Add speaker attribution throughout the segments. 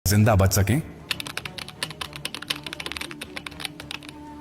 Speaker 1: जिंदा बच सकें।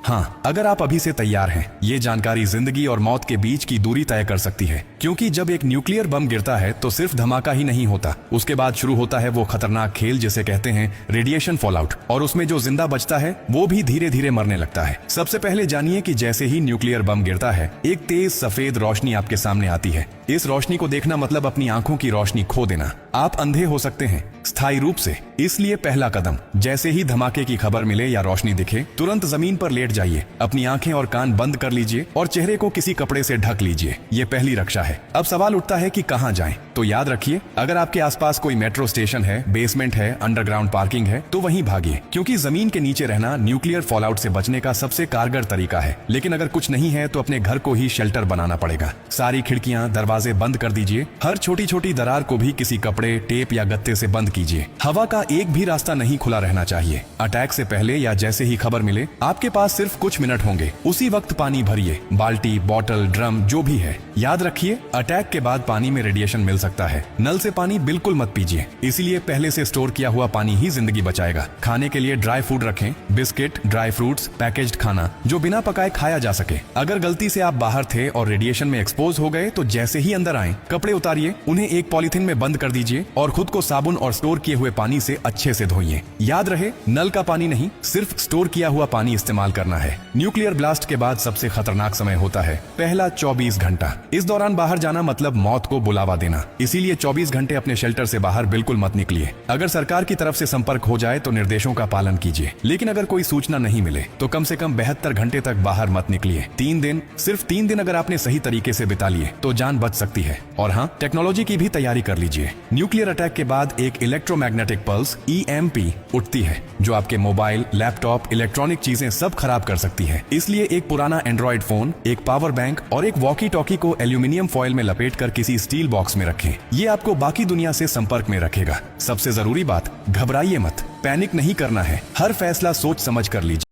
Speaker 1: हाँ, अगर आप अभी से तैयार हैं, ये जानकारी जिंदगी और मौत के बीच की दूरी तय कर सकती है। क्योंकि जब एक न्यूक्लियर बम गिरता है तो सिर्फ धमाका ही नहीं होता, उसके बाद शुरू होता है वो खतरनाक खेल जिसे कहते हैं रेडिएशन फॉलआउट। और उसमें जो जिंदा बचता है वो भी धीरे धीरे मरने लगता है। सबसे पहले जानिए कि जैसे ही न्यूक्लियर बम गिरता है, एक तेज सफेद रोशनी आपके सामने आती है। इस रोशनी को देखना मतलब अपनी आंखों की रोशनी खो देना। आप अंधे हो सकते हैं स्थायी रूप से, इसलिए पहला कदम, जैसे ही धमाके की खबर मिले या रोशनी दिखे, तुरंत जमीन पर लेट जाइए, अपनी आंखें और कान बंद कर लीजिए और चेहरे को किसी कपड़े से ढक लीजिए। ये पहली रक्षा है। अब सवाल उठता है कि कहां जाएं? तो याद रखिए, अगर आपके आसपास कोई मेट्रो स्टेशन है, बेसमेंट है, अंडरग्राउंड पार्किंग है, तो वहीं भागिए, क्योंकि जमीन के नीचे रहना न्यूक्लियर फॉलआउट से बचने का सबसे कारगर तरीका है। लेकिन अगर कुछ नहीं है तो अपने घर को ही शेल्टर बनाना पड़ेगा। सारी खिड़कियां, दरवाजे बंद कर दीजिए। हर छोटी छोटी दरार को भी किसी कपड़े, टेप या गत्ते से बंद कीजिए। हवा का एक भी रास्ता नहीं खुला रहना चाहिए। अटैक से पहले या जैसे ही खबर मिले, आपके पास सिर्फ कुछ मिनट होंगे। उसी वक्त पानी भरिए, बाल्टी, बोतल, ड्रम जो भी है। याद रखिए, अटैक के बाद पानी में रेडिएशन मिल सकता है। नल से पानी बिल्कुल मत पीजिए, इसीलिए पहले से स्टोर किया हुआ पानी ही जिंदगी बचाएगा। खाने के लिए ड्राई फूड रखें, बिस्किट, ड्राई फ्रूट्स, पैकेज्ड खाना जो बिना पकाए खाया जा सके। अगर गलती से आप बाहर थे और रेडिएशन में एक्सपोज हो गए तो जैसे ही अंदर आए, कपड़े उतारिए, उन्हें एक पॉलीथिन में बंद कर दीजिए और खुद को साबुन और स्टोर किए हुए पानी से अच्छे से धोइए। याद रहे, नल का पानी नहीं, सिर्फ स्टोर किया हुआ पानी इस्तेमाल करना है। न्यूक्लियर ब्लास्ट के बाद सबसे खतरनाक समय होता है पहला 24 घंटा। इस दौरान बाहर जाना मतलब मौत को बुलावा देना, इसीलिए 24 घंटे अपने शेल्टर से बाहर बिल्कुल मत निकलिए। अगर सरकार की तरफ से संपर्क हो जाए तो निर्देशों का पालन कीजिए, लेकिन अगर कोई सूचना नहीं मिले तो कम से कम 72 घंटे तक बाहर मत निकलिए। 3 दिन, सिर्फ 3 दिन अगर आपने सही तरीके से बिता लिए तो जान बच सकती है। और हाँ, टेक्नोलॉजी की भी तैयारी कर लीजिए। न्यूक्लियर अटैक के बाद एक इलेक्ट्रोमैग्नेटिक पल्स EMP उठती है, जो आपके मोबाइल, लैपटॉप, इलेक्ट्रॉनिक चीजें सब खराब कर सकती है। इसलिए एक पुराना एंड्रॉइड फोन, एक पावर बैंक और एक वॉकी टॉकी को एल्यूमिनियम फॉइल में लपेटकर किसी स्टील बॉक्स में रखें। ये आपको बाकी दुनिया से संपर्क में रखेगा। सबसे जरूरी बात, घबराइए मत, पैनिक नहीं करना है। हर फैसला सोच समझ कर लीजिए।